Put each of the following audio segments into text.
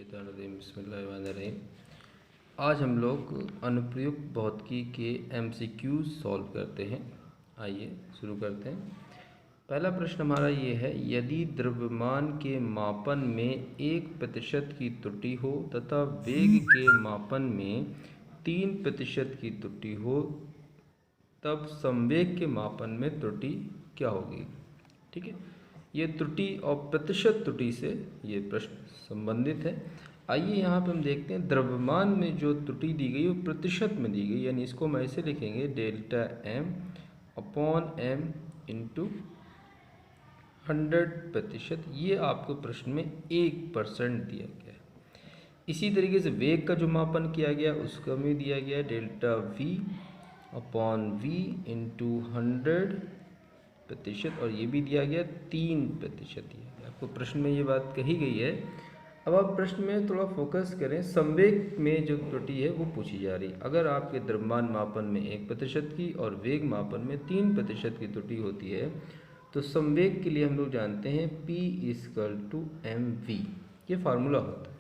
मिनशैतानिर्रजीम बिस्मिल्लाहिर्रहमानिर्रहीम। आज हम लोग अनुप्रयुक्त भौतिकी के MCQ सॉल्व करते हैं। आइए शुरू करते हैं। पहला प्रश्न हमारा ये है, यदि द्रव्यमान के मापन में 1% की त्रुटि हो तथा वेग के मापन में 3% की त्रुटि हो, तब संवेग के मापन में त्रुटि क्या होगी। ठीक है, ये त्रुटि और प्रतिशत त्रुटि से ये प्रश्न संबंधित है। आइए यहाँ पे हम देखते हैं, द्रव्यमान में जो त्रुटि दी गई वो प्रतिशत में दी गई, यानी इसको हम ऐसे लिखेंगे delta m upon m into 100%। ये आपको प्रश्न में 1% दिया गया है। इसी तरीके से वेग का जो मापन किया गया उसका भी दिया गया है delta v upon v into 100%, और ये भी दिया गया 3% दिया गया। आपको प्रश्न में ये बात कही गई है। अब आप प्रश्न में थोड़ा फोकस करें, संवेग में जो त्रुटि है वो पूछी जा रही है। अगर आपके द्रव्यमान मापन में 1% की और वेग मापन में 3% की त्रुटि होती है तो संवेग के लिए हम लोग जानते हैं P=mv, ये फार्मूला होता है।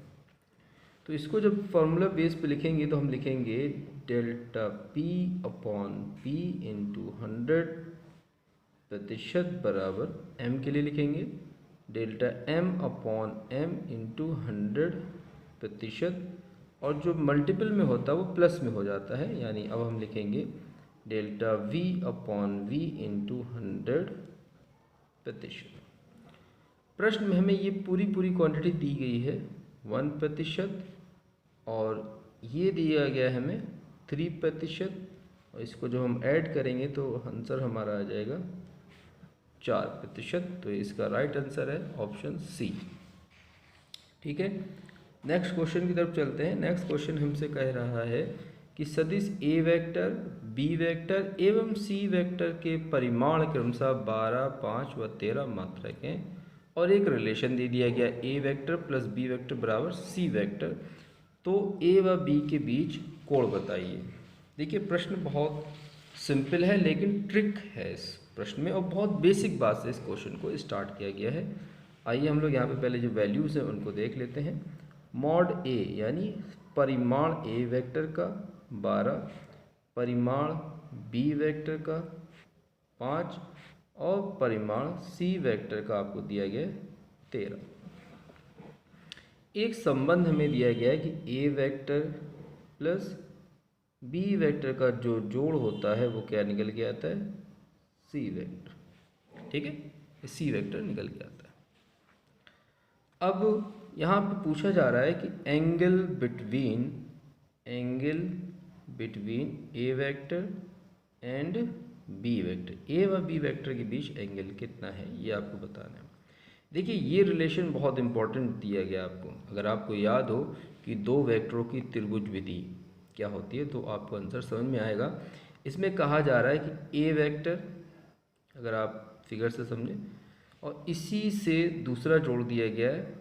तो इसको जब फार्मूला बेस पे लिखेंगे तो हम लिखेंगे delta P upon P into 100% बराबर m के लिए लिखेंगे delta m upon m into 100%, और जो मल्टीपल में होता है वो प्लस में हो जाता है, यानी अब हम लिखेंगे delta v upon v into 100%। प्रश्न में हमें ये पूरी क्वांटिटी दी गई है 1%, और ये दिया गया है हमें 3%, और इसको जो हम ऐड करेंगे तो आंसर हमारा आ जाएगा 4%। तो इसका राइट आंसर है ऑप्शन सी। ठीक है, नेक्स्ट क्वेश्चन की तरफ चलते हैं। नेक्स्ट क्वेश्चन हमसे कह रहा है कि सदिश a वेक्टर, b वेक्टर एवं c वेक्टर के परिमाण क्रमशः 12, 5 व 13 मात्रक हैं, और एक रिलेशन दे दिया गया a vector plus b vector बराबर c वेक्टर, तो a व b के बीच कोण बताइए। देखिए प्रश्न बहुत सिंपल है लेकिन ट्रिक है इस प्रश्न में, और बहुत बेसिक बात से इस क्वेश्चन को स्टार्ट किया गया है। आइए हम लोग यहाँ पे पहले जो वैल्यूज़ हैं उनको देख लेते हैं। मॉड a यानी परिमाण a वेक्टर का 12, परिमाण b वेक्टर का 5 और परिमाण c वेक्टर का आपको दिया गया 13। एक संबंध हमें दिया गया है कि a vector plus b vector का जो जोड़ होता है वो क्या निकल के आता है, c वेक्टर। ठीक है, c वेक्टर निकल के आता है। अब यहाँ पे पूछा जा रहा है कि angle between a vector and b vector, a व b वेक्टर के बीच एंगल कितना है ये आपको बताना है। देखिए ये रिलेशन बहुत इंपॉर्टेंट दिया गया आपको। अगर आपको याद हो कि दो वेक्टरों की त्रिभुज विधि क्या होती है तो आपको आंसर समझ में आएगा। इसमें कहा जा रहा है कि a वेक्टर, अगर आप फिगर से समझें, और इसी से दूसरा जोड़ दिया गया है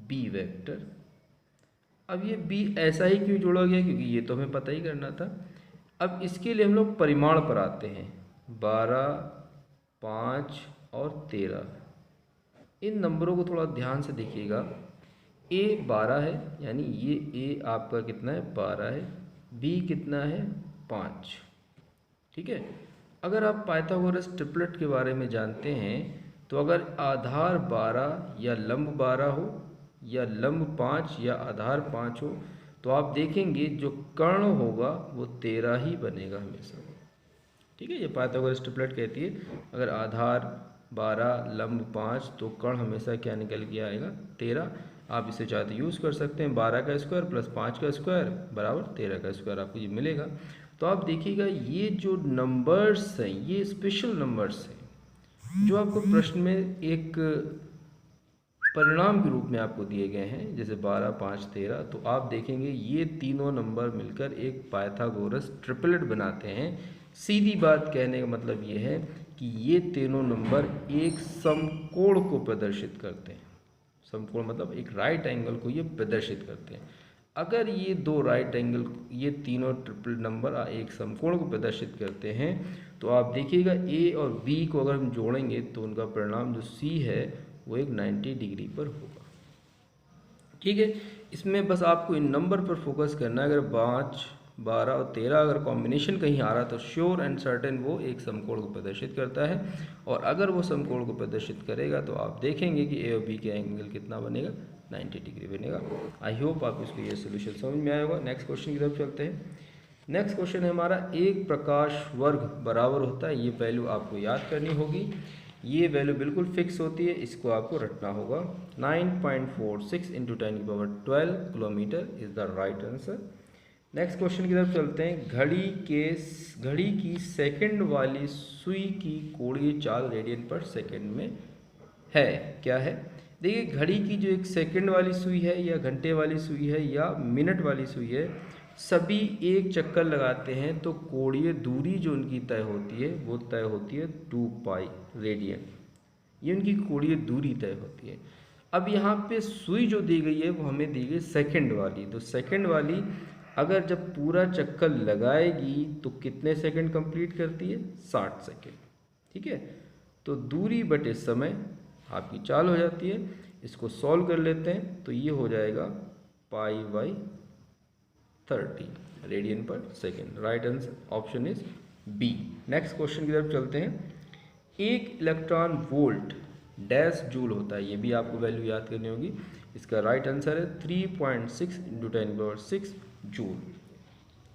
b वेक्टर। अब ये b ऐसा ही क्यों जोड़ा गया, क्योंकि ये तो हमें पता ही करना था। अब इसके लिए हम लोग परिमाण पर आते हैं, 12, 5 और 13। इन नंबरों को थोड़ा ध्यान से देखिएगा। a 12 है, यानी ये a आपका कितना है 12 है, b कितना है 5। ठीक है, अगर आप पाइथागोरस ट्रिपलेट के बारे में जानते हैं तो अगर आधार 12 या लंब 12 हो या लंब 5 या आधार 5 हो तो आप देखेंगे जो कर्ण होगा वो 13 ही बनेगा हमेशा। ठीक है, ये पाइथागोरस ट्रिपलेट कहती है अगर आधार 12 लंब 5 तो कर्ण हमेशा क्या निकल के आएगा 13। आप इसे चाहते यूज़ कर सकते हैं, 12 का स्क्वायर प्लस 5 का स्क्वायर बराबर 13 का स्क्वायर आपको ये मिलेगा। तो आप देखिएगा ये जो नंबर्स हैं ये स्पेशल नंबर्स हैं जो आपको प्रश्न में एक परिणाम के रूप में आपको दिए गए हैं, जैसे 12, 5, 13। तो आप देखेंगे ये तीनों नंबर मिलकर एक पाइथागोरस ट्रिपलेट बनाते हैं। सीधी बात कहने का मतलब ये है कि ये तीनों नंबर एक समकोण को प्रदर्शित करते हैं। समकोण मतलब एक राइट एंगल को ये प्रदर्शित करते हैं। अगर ये दो राइट एंगल, ये तीनों ट्रिपल नंबर एक समकोण को प्रदर्शित करते हैं तो आप देखिएगा a और b को अगर हम जोड़ेंगे तो उनका परिणाम जो c है वो एक 90 डिग्री पर होगा। ठीक है, इसमें बस आपको इन नंबर पर फोकस करना है। अगर 5, 12 और 13 अगर कॉम्बिनेशन कहीं आ रहा तो श्योर एंड सर्टेन वो एक समकोण को प्रदर्शित करता है, और अगर वो समकोण को प्रदर्शित करेगा तो आप देखेंगे कि ए और बी के एंगल कितना बनेगा, 90 डिग्री बनेगा। आई होप आप इसको ये सोल्यूशन समझ में आया होगा। नेक्स्ट क्वेश्चन की तरफ चलते हैं। नेक्स्ट क्वेश्चन है हमारा, एक प्रकाश वर्ग बराबर होता है, ये वैल्यू आपको याद करनी होगी। ये वैल्यू बिल्कुल फिक्स होती है, इसको आपको रटना होगा। 9.46 × 10⁻12 kilometre is the right answer. Next question की तरफ चलते हैं। घड़ी की सेकंड वाली सुई की कोणीय चाल रेडियन पर सेकंड में है, क्या है? देखिए, घड़ी की जो एक सेकंड वाली सुई है, या घंटे वाली सुई है, या मिनट वाली सुई है, सभी एक चक्कर लगाते हैं तो कोणीय दूरी जो उनकी तय होती है वो तय होती है 2π रेडियन। ये उनकी कोणीय दूरी तय होती है। अब यहाँ पे सुई जो दी गई है वो हमें दी गई सेकंड वाली, तो सेकंड वाली अगर जब पूरा चक्कर लगाएगी तो कितने सेकंड कंप्लीट करती है? 60 सेकंड। ठीक है, तो दूरी बटे समय आपकी चाल हो जाती है। इसको सॉल्व कर लेते हैं तो ये हो जाएगा π/30 रेडियन पर second. Right answer option is B. Next question की तरफ चलते हैं। एक इलेक्ट्रॉन वोल्ट डैश जूल होता है, ये भी आपको वैल्यू याद करनी होगी। इसका राइट आंसर है 3.6 × 10⁻6 जूल।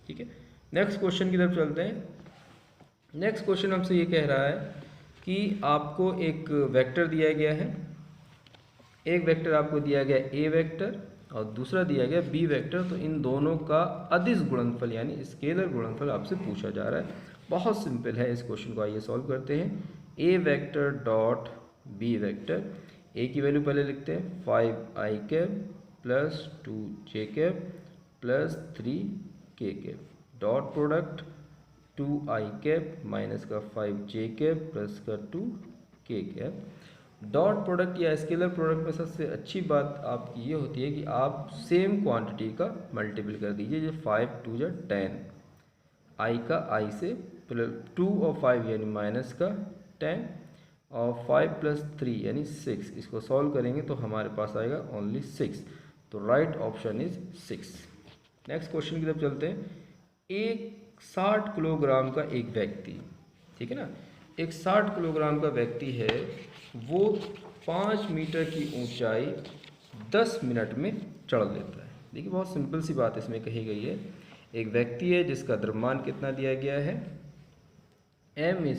ठीक है, नेक्स्ट क्वेश्चन की तरफ चलते हैं। नेक्स्ट क्वेश्चन हमसे ये कह रहा है कि आपको एक वेक्टर दिया गया है, एक वेक्टर आपको दिया गया ए वेक्टर और दूसरा दिया गया बी वेक्टर, तो इन दोनों का अदिश गुणनफल यानी स्केलर गुणनफल आपसे पूछा जा रहा है। बहुत सिंपल है, इस क्वेश्चन को आइए सॉल्व करते हैं। ए वेक्टर डॉट बी वेक्टर, ए की वैल्यू पहले लिखते हैं 5i cap plus 2j cap plus 3k cap, dot product 2i cap minus का 5j कैप प्लस का 2k कैप। डॉट प्रोडक्ट या स्केलर प्रोडक्ट में सबसे अच्छी बात आपकी ये होती है कि आप सेम क्वांटिटी का मल्टीपल कर दीजिए। जो 5 2 जा 10, i का i से प्लस 2 और 5 यानी माइनस का 10 और 5 + 3 यानी 6, इसको सॉल्व करेंगे तो हमारे पास आएगा ओनली 6, तो right option is 6। Next question की तरफ चलते हैं। एक 60 किलोग्राम का एक व्यक्ति, ठीक है ना, एक 60 किलोग्राम का व्यक्ति है, वो 5 मीटर की ऊंचाई 10 मिनट में चढ़ लेता है। देखिए, बहुत सिंपल सी बात इसमें कही गई है। एक व्यक्ति है जिसका द्रव्यमान कितना दिया गया है, m =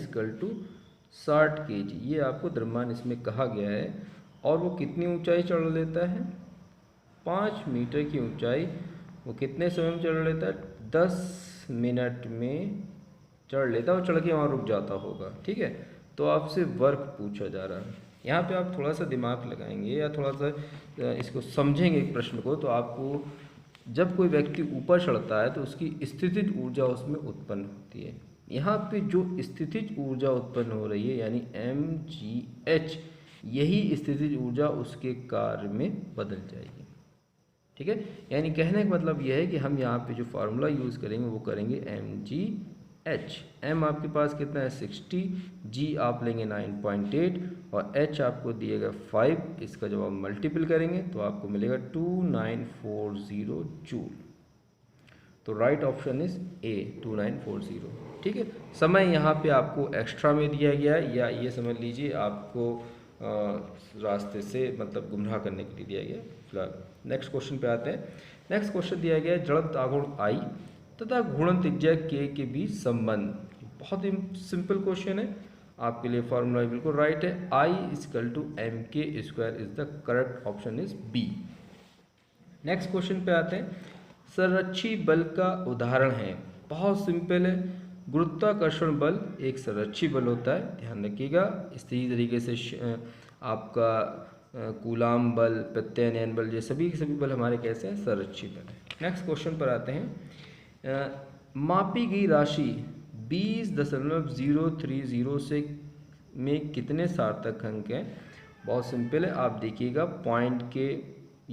60 kg, ये आपको द्रव्यमान इसमें कहा गया है, और वो कितनी ऊंचाई चढ़ लेता है? 5 मीटर की ऊंचाई वो कितने समय में चढ़ लेता है? 10 मिनट में चढ़ लेता है, और चढ़ के वहाँ रुक जाता होगा। ठीक है, तो आपसे वर्क पूछा जा रहा है। यहाँ पे आप थोड़ा सा दिमाग लगाएंगे या थोड़ा सा इसको समझेंगे प्रश्न को, तो आपको जब कोई व्यक्ति ऊपर चढ़ता है तो उसकी स्थितिज ऊर्जा उसमें उत्पन्न होती है। यहाँ पे जो स्थितिज ऊर्जा उत्पन्न हो रही है यानी mgh, यही स्थितिज ऊर्जा उसके कार्य में बदल जाएगी। ठीक है, यानी कहने का मतलब यह है कि हम यहाँ पे जो फार्मूला यूज़ करेंगे वो करेंगे mgh। m आपके पास कितना है 60, g आप लेंगे 9.8 और h आपको दिएगा 5, इसका जब आप मल्टीपल करेंगे तो आपको मिलेगा 2940 जूल। तो राइट ऑप्शन इज ए 2940। ठीक है, समय यहाँ पे आपको एक्स्ट्रा में दिया गया है, या ये समझ लीजिए आपको रास्ते से मतलब गुमराह करने के लिए दिया गया। फिलहाल नेक्स्ट क्वेश्चन पे आते हैं। नेक्स्ट क्वेश्चन दिया गया है जड़त्व आघूर्ण I तथा घूर्णन त्रिज्या k के बीच संबंध। बहुत ही सिंपल क्वेश्चन है, आपके लिए फॉर्मूला बिल्कुल राइट है। I = mk² is the correct option is B. Next question पे आते हैं। संरक्षी बल का उदाहरण है, बहुत सिंपल है। गुरुत्वाकर्षण बल एक संरक्षी बल होता है, ध्यान रखिएगा। इसी तरीके से आपका कूलाम बल, प्रत्यानयन बल, ये सभी के सभी बल हमारे कैसे हैं? संरक्षी बल है। नेक्स्ट क्वेश्चन पर आते हैं। मापी गई राशि 20.030 से में कितने सार्थक अंक हैं? बहुत सिंपल है, आप देखिएगा पॉइंट के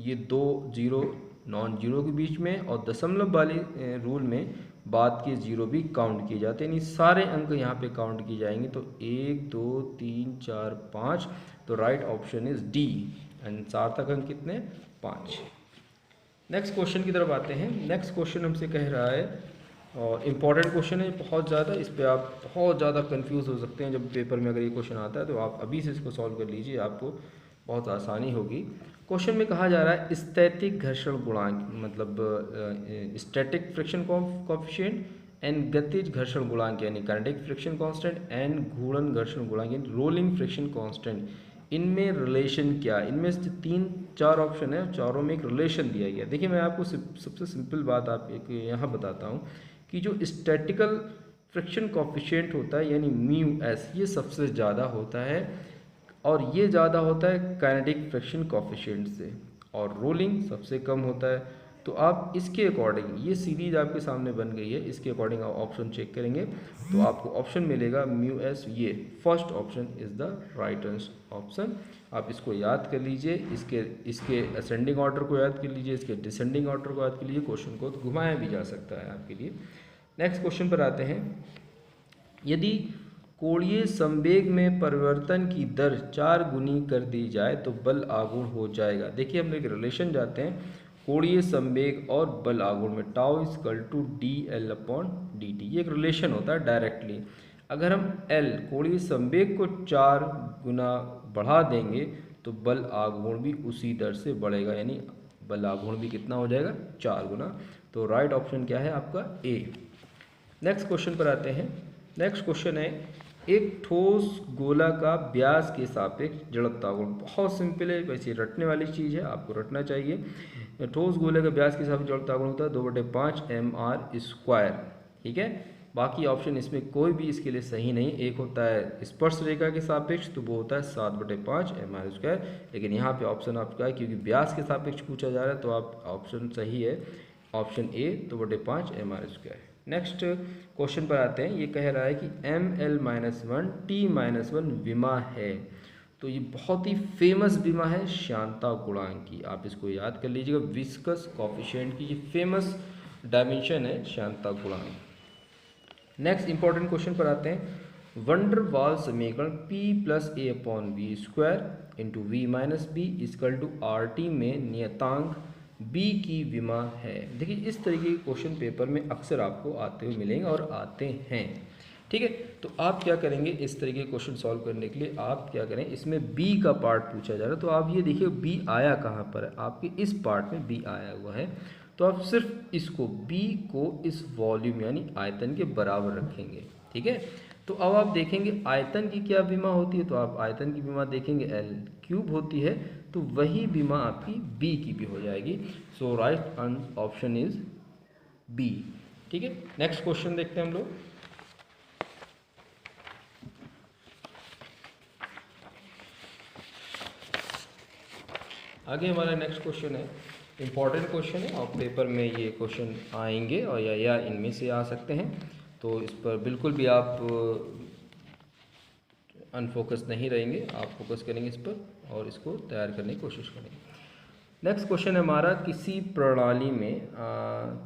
ये 2 0 नॉन जीरो के बीच में, और दशमलव वाले रूल में बाद के जीरो भी काउंट किए जाते हैं, यानी सारे अंक यहाँ पे काउंट किए जाएंगे। तो 1 2 3 4 5, तो right option is D, and सार्थक अंक कितने? 5। नेक्स्ट क्वेश्चन की तरफ आते हैं। नेक्स्ट क्वेश्चन हमसे कह रहा है, और इम्पॉर्टेंट क्वेश्चन है बहुत ज़्यादा, इस पर आप बहुत ज़्यादा कंफ्यूज हो सकते हैं जब पेपर में अगर ये क्वेश्चन आता है, तो आप अभी से इसको सॉल्व कर लीजिए, आपको बहुत आसानी होगी। क्वेश्चन में कहा जा रहा है स्थैतिक घर्षण गुणांक, मतलब स्टैटिक फ्रिक्शन कोएफिशिएंट एंड गतिज घर्षण गुणांक यानी काइनेटिक फ्रिक्शन कांस्टेंट एंड घूर्णन घर्षण गुणांक यानी रोलिंग फ्रिक्शन कांस्टेंट, इनमें रिलेशन क्या। इनमें से 3-4 ऑप्शन है, चारों में एक रिलेशन दिया गया। देखिए मैं आपको सबसे सिंपल बात आप एक यहाँ बताता हूँ कि जो स्टैटिकल फ्रिक्शन कोएफिशिएंट होता है यानी म्यू एस, ये सबसे ज़्यादा होता है, और ये ज़्यादा होता है काइनेटिक फ्रिक्शन कोएफिशिएंट से, और रोलिंग सबसे कम होता है। तो आप इसके अकॉर्डिंग, ये सीरीज आपके सामने बन गई है, इसके अकॉर्डिंग आप ऑप्शन चेक करेंगे तो आपको ऑप्शन मिलेगा म्यू एस, ये first option is the right option. आप इसको याद कर लीजिए, इसके असेंडिंग ऑर्डर को याद कर लीजिए, इसके डिसेंडिंग ऑर्डर को याद कर लीजिए, क्वेश्चन को घुमाया भी जा सकता है आपके लिए। नेक्स्ट क्वेश्चन पर आते हैं। यदि कोणीय संवेग में परिवर्तन की दर 4 गुनी कर दी जाए तो बल आघूर्ण हो जाएगा। देखिए हम एक रिलेशन जाते हैं कोणीय संवेग और बल आघूर्ण में, tau equal to D L upon D T, ये एक रिलेशन होता है डायरेक्टली। अगर हम एल कोणीय संवेग को 4 गुना बढ़ा देंगे तो बल आघूर्ण भी उसी दर से बढ़ेगा, यानी बल आघूर्ण भी कितना हो जाएगा, 4 गुना। तो राइट ऑप्शन क्या है आपका, ए। नेक्स्ट क्वेश्चन पर आते हैं। नेक्स्ट क्वेश्चन है, एक ठोस गोला का व्यास के सापेक्ष जड़त्व गुण। बहुत सिंपल है, वैसे रटने वाली चीज़ है, आपको रटना चाहिए। ठोस गोले का व्यास के सापेक्ष जड़त्व गुण होता है 2/5 mr²। ठीक है, बाकी ऑप्शन इसमें कोई भी इसके लिए सही नहीं। एक होता है स्पर्श रेखा के सापेक्ष, तो वो होता है 7/5 mr², लेकिन यहाँ पे ऑप्शन आपका है क्योंकि व्यास के सापेक्ष पूछा जा रहा है, तो आप ऑप्शन सही है option A 2/5 mr²। Next question पर आते हैं। ये कह रहा है कि ml-1 t-1 विमा है, तो ये बहुत ही फेमस विमा है श्यानता गुणांक की, आप इसको याद कर लीजिएगा। विस्कस कोएफिशिएंट की ये फेमस डायमेंशन है श्यानता गुणांक। नेक्स्ट इंपॉर्टेंट क्वेश्चन पर आते हैं। वंडर वाल समीकरण P + a/v² into v - b equal to RT में नियतांक b की विमा है। देखिए इस तरीके के क्वेश्चन पेपर में अक्सर आपको आते हुए मिलेंगे और आते हैं। ठीक है, तो आप क्या करेंगे, इस तरीके के क्वेश्चन सॉल्व करने के लिए आप क्या करें, इसमें b का पार्ट पूछा जा रहा है, तो आप ये देखिए b आया कहाँ पर है, आपके इस पार्ट में b आया हुआ है, तो आप सिर्फ इसको b को इस वॉल्यूम यानी आयतन के बराबर रखेंगे। ठीक है, तो अब आप देखेंगे आयतन की क्या विमा होती है, तो आप आयतन की विमा देखेंगे L³ होती है, तो वही विमा आपकी B की भी हो जाएगी। सो राइट ऑप्शन इज B। ठीक है, नेक्स्ट क्वेश्चन देखते हैं हम लोग। आगे हमारा नेक्स्ट क्वेश्चन है, इम्पॉर्टेंट क्वेश्चन है और पेपर में ये क्वेश्चन आएंगे और या इनमें से आ सकते हैं, तो इस पर बिल्कुल भी आप अनफोकस नहीं रहेंगे, आप फोकस करेंगे इस पर और इसको तैयार करने की कोशिश करेंगे। नेक्स्ट क्वेश्चन है हमारा, किसी प्रणाली में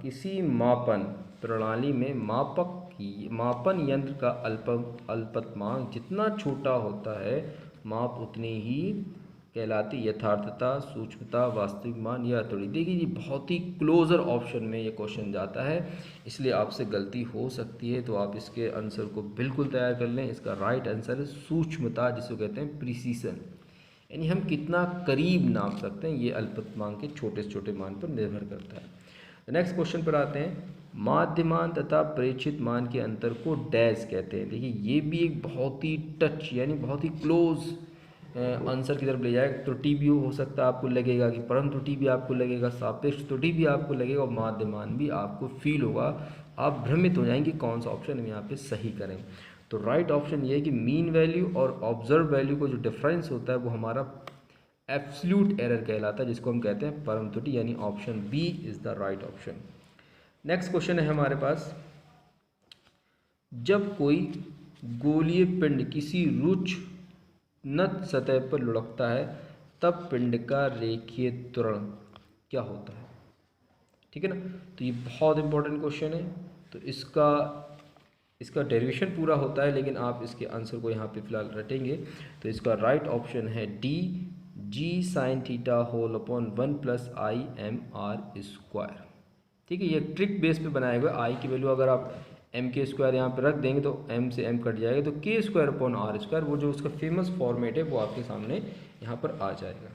किसी मापन प्रणाली में मापन यंत्र का अल्पतमांक जितना छोटा होता है, माप उतनी ही कहलाती यथार्थता, सूक्ष्मता, वास्तविक मान या त्रुटि। देखिए ये बहुत ही क्लोजर ऑप्शन में ये क्वेश्चन जाता है, इसलिए आपसे गलती हो सकती है, तो आप इसके आंसर को बिल्कुल तैयार कर लें। इसका राइट आंसर है सूक्ष्मता, जिसको कहते हैं प्रिसीशन, यानी हम कितना करीब नाप सकते हैं, ये अल्पतमांक के छोटे से छोटे मान पर निर्भर करता है। नेक्स्ट क्वेश्चन पर आते हैं। माध्यमान तथा प्रेक्षित मान के अंतर को डैश कहते हैं। देखिए ये भी एक बहुत ही टच यानी बहुत ही क्लोज आंसर की तरफ ले जाएगा। त्रुटि भी हो सकता है, आपको लगेगा कि परम त्रुटि भी आपको लगेगा, सापेक्ष त्रुटि भी आपको लगेगा और माध्यमान भी आपको फील होगा, आप भ्रमित हो जाएंगे कौन सा ऑप्शन हम यहाँ पे सही करें। तो राइट ऑप्शन ये है कि मीन वैल्यू और ऑब्जर्व वैल्यू को जो डिफरेंस होता है वो हमारा एब्सोल्यूट एरर कहलाता है, जिसको हम कहते हैं परम त्रुटि, यानी option B is the right option. Next question है हमारे पास, जब कोई गोलीय पिंड किसी रुक्ष नत सतह पर लुढ़कता है तब पिंड का रेखीय त्वरण क्या होता है। ठीक है ना, तो ये बहुत इंपॉर्टेंट क्वेश्चन है, तो इसका डेरिवेशन पूरा होता है, लेकिन आप इसके आंसर को यहाँ पे फिलहाल रटेंगे। तो इसका राइट ऑप्शन है D, G sine theta whole upon 1 plus I M R square. ठीक है, ये ट्रिक बेस पे बनाया हुआ है। आई की वैल्यू अगर आप एम के स्क्वायर यहाँ पे रख देंगे तो एम से एम कट जाएगा, तो के स्क्वायर अपॉन आर स्क्वायर, वो जो उसका फेमस फॉर्मेट है वो आपके सामने यहाँ पर आ जाएगा।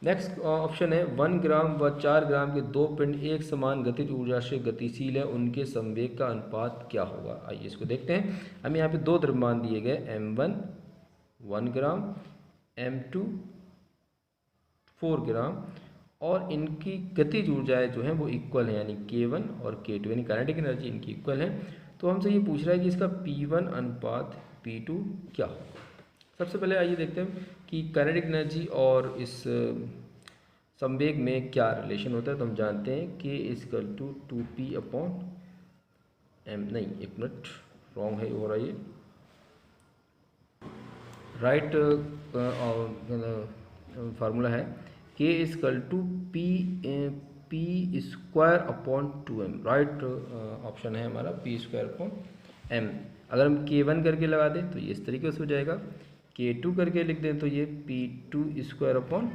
नेक्स्ट ऑप्शन है 1 ग्राम व 4 ग्राम के दो पिंड एक समान गतिज ऊर्जा से गतिशील है, उनके संवेग का अनुपात क्या होगा। आइए इसको देखते हैं। हमें यहाँ पे दो द्रव्यमान दिए गए, m1 1 ग्राम, m2 4 ग्राम, और इनकी गतिज ऊर्जाएं जो हैं वो इक्वल है, यानी k1 और k2, यानी काइनेटिक एनर्जी इनकी इक्वल है। तो हमसे ये पूछ रहा है कि इसका p1 अनुपात p2 क्या होगा। सबसे पहले आइए देखते हैं कि काइनेटिक एनर्जी और इस संवेग में क्या रिलेशन होता है। तो हम जानते हैं k equal to 2p upon m, नहीं एक मिनट रॉन्ग है हो रहा है, राइट फार्मूला है k equal to p square upon 2m, right option है हमारा p स्क्वायर अपॉन m। अगर हम k1 करके लगा दें तो ये इस तरीके से हो जाएगा, k2 करके लिख दें तो ये p2 स्क्वायर अपॉन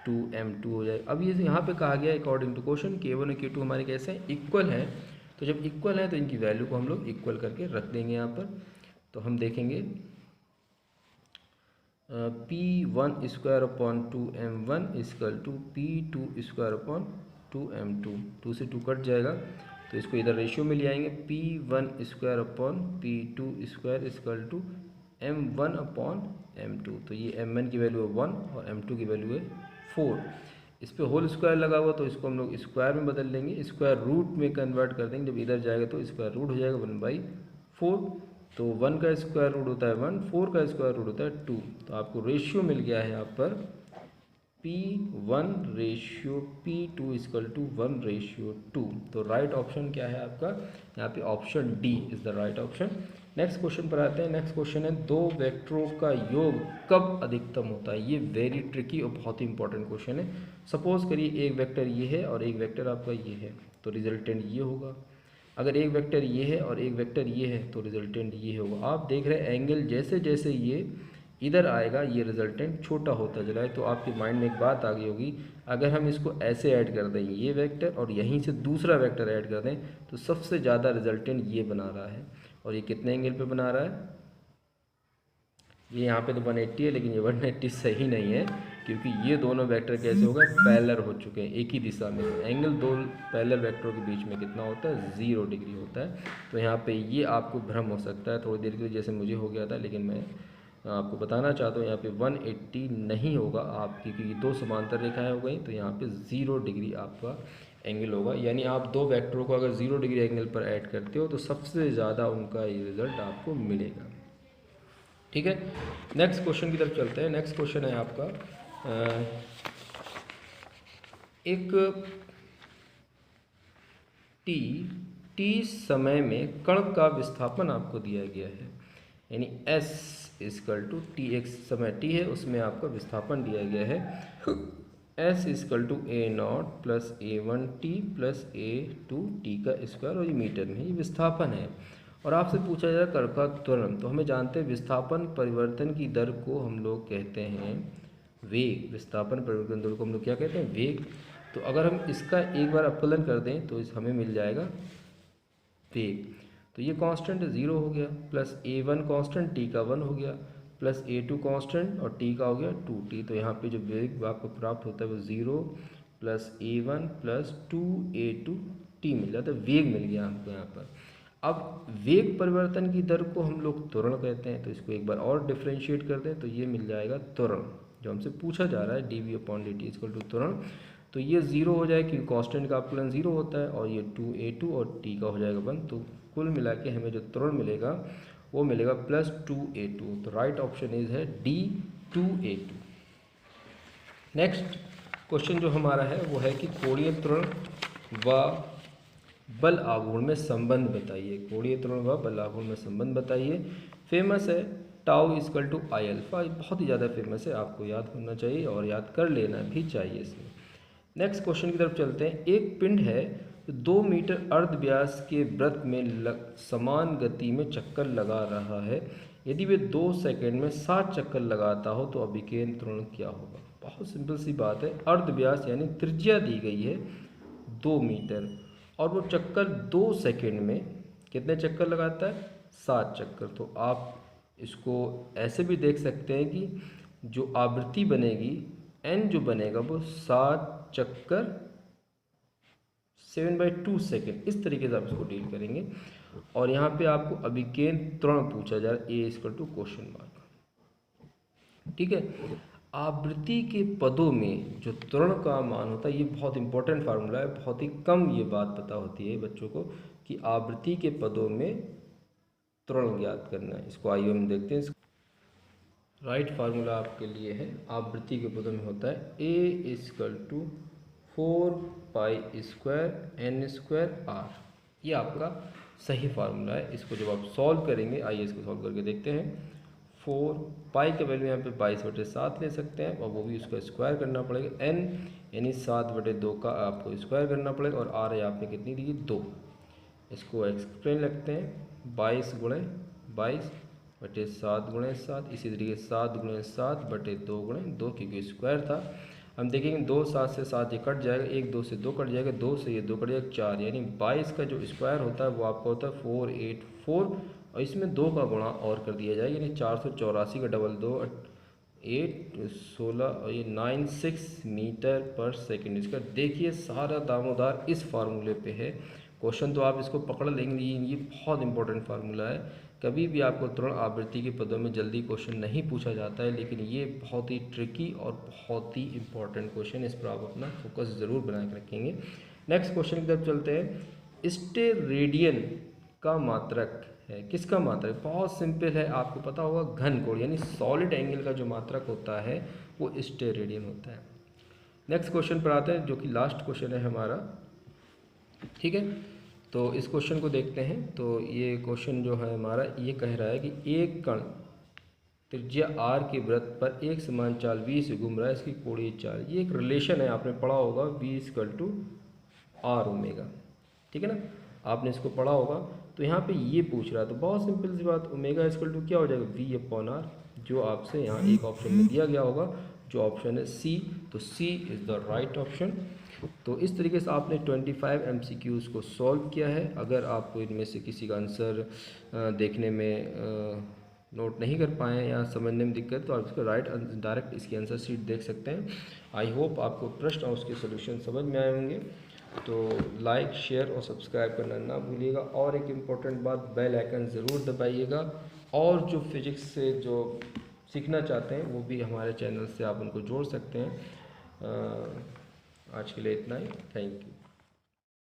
2m2 हो जाएगा। अब ये यहाँ पे कहा गया अकॉर्डिंग टू क्वेश्चन k1 और k2 हमारे कैसे हैं, इक्वल हैं। तो जब इक्वल है तो इनकी वैल्यू को हम लोग इक्वल करके रख देंगे यहाँ पर। तो हम देखेंगे p1 square upon 2m1 equal to p2 square upon 2m2, 2 से 2 कट जाएगा तो इसको इधर रेशियो में ले आएंगे, p1 square upon p2 square equal to m1 upon m2। तो ये m1 की वैल्यू है 1 और m2 की वैल्यू है 4। इस पे होल स्क्वायर लगा हुआ तो इसको हम लोग स्क्वायर में बदल लेंगे, स्क्वायर रूट में कन्वर्ट कर देंगे। जब इधर जाएगा तो स्क्वायर रूट हो जाएगा 1/4। तो 1 का स्क्वायर रूट होता है 1, 4 का स्क्वायर रूट होता है 2। तो आपको रेशियो मिल गया है यहाँ पर p1 ratio p2 equal to 1/2। तो राइट ऑप्शन क्या है आपका, यहाँ पे option D is the right option. Next question पर आते हैं। नेक्स्ट क्वेश्चन है दो वेक्टरों का योग कब अधिकतम होता है। ये वेरी ट्रिकी और बहुत ही इंपॉर्टेंट क्वेश्चन है। सपोज करिए एक वेक्टर ये है और एक वेक्टर आपका ये है, तो रिजल्टेंट ये होगा। अगर एक वेक्टर ये है और एक वेक्टर ये है तो रिजल्टेंट ये होगा। आप देख रहे हैं एंगल जैसे जैसे ये इधर आएगा ये रिजल्टेंट छोटा होता चला है। तो आपके माइंड में एक बात आ गई होगी, अगर हम इसको ऐसे ऐड कर दें ये वेक्टर और यहीं से दूसरा वेक्टर ऐड कर दें तो सबसे ज़्यादा रिजल्टेंट ये बना रहा है। और ये कितने एंगल पे बना रहा है, ये यहाँ पे तो 180 है, लेकिन ये 180 सही नहीं है, क्योंकि ये दोनों वेक्टर कैसे हो गए, पैरेलल हो चुके हैं एक ही दिशा में। एंगल दो पैरेलल वेक्टरों के बीच में कितना होता है, 0 डिग्री होता है। तो यहाँ पे ये आपको भ्रम हो सकता है थोड़ी देर के लिए, जैसे मुझे हो गया था, लेकिन मैं आपको बताना चाहता हूँ यहाँ पे 180 नहीं होगा आप, क्योंकि दो समांतर रेखाएं हो गई, तो यहाँ पे 0 डिग्री आपका एंगल होगा। यानी आप दो वेक्टरों को अगर 0 डिग्री एंगल पर ऐड करते हो तो सबसे ज़्यादा उनका ये रिजल्ट आपको मिलेगा। ठीक है, नेक्स्ट क्वेश्चन की तरफ चलते हैं। नेक्स्ट क्वेश्चन है आपका एक टी समय में कण का विस्थापन आपको दिया गया है, यानी s इक्वल टू टी, एक समय t है उसमें आपका विस्थापन दिया गया है s equal to a0 plus a1t plus a2t का स्क्वायर, और ये मीटर में ये विस्थापन है। और आपसे पूछा जाए कण का त्वरण, तो हमें जानते हैं विस्थापन परिवर्तन की दर को हम लोग कहते हैं वेग। विस्थापन परिवर्तन दर को हम लोग क्या कहते हैं, वेग। तो अगर हम इसका एक बार अपकलन कर दें तो हमें मिल जाएगा वेग। तो ये कांस्टेंट 0 हो गया, प्लस a1 कांस्टेंट t का 1 हो गया, प्लस a2 कांस्टेंट और t का हो गया 2t। तो यहाँ पे जो वेग आपको प्राप्त होता है वो 0 प्लस a1 प्लस 2a2t मिल जाता है, वेग मिल गया हमको यहाँ पर। अब वेग परिवर्तन की दर को हम लोग त्वरण कहते हैं, तो इसको एक बार और डिफ्रेंशिएट कर दें तो ये मिल जाएगा त्वरण, जो हमसे पूछा जा रहा है dv/dt इक्वल टू त्वरण। तो ये 0 हो जाएगा क्योंकि कांस्टेंट का अपकलन 0 होता है, और ये 2a2 और t का हो जाएगा 1। तो कुल मिला के हमें जो त्वरण मिलेगा वो मिलेगा प्लस 2a2। तो राइट ऑप्शन इज है डी 2a2। नेक्स्ट क्वेश्चन जो हमारा है वो है कि कोणीय त्वरण व बल आघूर्ण में संबंध बताइए। कोणीय त्वरण व बल आघूर्ण में संबंध बताइए। फेमस है tau equal to I alpha, बहुत ही ज़्यादा फेमस है, आपको याद होना चाहिए और याद कर लेना भी चाहिए इसमें। नेक्स्ट क्वेश्चन की तरफ चलते हैं। एक पिंड है 2 मीटर अर्ध व्यास के वृत्त में समान गति में चक्कर लगा रहा है, यदि वे 2 सेकंड में 7 चक्कर लगाता हो तो अभिकेंद्र त्वरण क्या होगा। बहुत सिंपल सी बात है, अर्ध व्यास यानी त्रिज्या दी गई है 2 मीटर और वो चक्कर 2 सेकंड में कितने चक्कर लगाता है, 7 चक्कर। तो आप इसको ऐसे भी देख सकते हैं कि जो आवृत्ति बनेगी n जो बनेगा वो 7 चक्कर 7/2 सेकेंड, इस तरीके से आप इसको डील करेंगे। और यहाँ पे आपको अभिकेंद्र त्वरण पूछा जा रहा है, ए इक्वल टू क्वेश्चन मार्क, ठीक है। आवृत्ति के पदों में जो त्वरण का मान होता है, ये बहुत इंपॉर्टेंट फार्मूला है, बहुत ही कम ये बात पता होती है बच्चों को कि आवृत्ति के पदों में त्वरण ज्ञात करना है। इसको आइए हम देखते हैं। राइट फार्मूला आपके लिए है, आवृत्ति के पदों में होता है ए इक्वल टू 4π²n²r। ये आपका सही फार्मूला है। इसको जब आप सॉल्व करेंगे, आइए इसको सॉल्व करके देखते हैं। 4 का वैल्यू यहाँ पे 22/7 ले सकते हैं और वो भी उसका स्क्वायर करना पड़ेगा। n यानी 7/2 का आपको स्क्वायर करना पड़ेगा और r है आपने कितनी दी, 2। इसको एक्सप्लेन लगते हैं 22 × 22/7 इसी तरीके 7 × 7/2 क्योंकि स्क्वायर था। हम देखेंगे 2 7 से 7 ये कट जाएगा, 1 2 से 2 कट जाएगा, 2 से ये 2 कट जाएगा, 4 यानी 22 का जो स्क्वायर होता है वो आपका होता है 484 और इसमें 2 का गुणा और कर दिया जाए यानी 484 का डबल 2 8 16 और ये 96 मीटर पर सेकेंड। इसका देखिए सारा दामोदार इस फार्मूले पे है। क्वेश्चन तो आप इसको पकड़ लेंगे, ये बहुत इंपॉर्टेंट फार्मूला है। कभी भी आपको त्वरण आवृत्ति के पदों में जल्दी क्वेश्चन नहीं पूछा जाता है, लेकिन ये बहुत ही ट्रिकी और बहुत ही इंपॉर्टेंट क्वेश्चन है। इस पर आप अपना फोकस ज़रूर बना के रखेंगे। नेक्स्ट क्वेश्चन की तरफ चलते हैं। स्टेरेडियन का मात्रक है, किसका मात्रक, बहुत सिंपल है, आपको पता होगा घन कोण यानी सॉलिड एंगल का जो मात्रक होता है वो स्टेरेडियन होता है। नेक्स्ट क्वेश्चन पर आते हैं जो कि लास्ट क्वेश्चन है हमारा, ठीक है। तो इस क्वेश्चन को देखते हैं। तो ये क्वेश्चन जो है हमारा ये कह रहा है कि एक कण त्रिज्या r के वृत्त पर एक समान चाल v से घूम रहा है, इसकी कोणीय चाल, ये एक रिलेशन है, आपने पढ़ा होगा v = r⍵, ठीक है ना, आपने इसको पढ़ा होगा। तो यहाँ पे ये पूछ रहा है, तो बहुत सिंपल सी बात, ओमेगा = क्या हो जाएगा, v/r, जो आपसे यहाँ एक ऑप्शन में दिया गया होगा, जो ऑप्शन है सी। तो सी इज़ द राइट ऑप्शन। तो इस तरीके से आपने 25 MCQs को सॉल्व किया है। अगर आपको इनमें से किसी का आंसर देखने में नोट नहीं कर पाए या समझने में दिक्कत, तो आप इसको डायरेक्ट इसकी आंसर शीट देख सकते हैं। आई होप आपको प्रश्न और उसके सोल्यूशन समझ में आए होंगे। तो लाइक, शेयर और सब्सक्राइब करना ना भूलिएगा। और एक इम्पॉर्टेंट बात, बेल आइकन ज़रूर दबाइएगा। और जो फिजिक्स से जो सीखना चाहते हैं वो भी हमारे चैनल से आप उनको जोड़ सकते हैं। आज के लिए इतना ही, थैंक यू।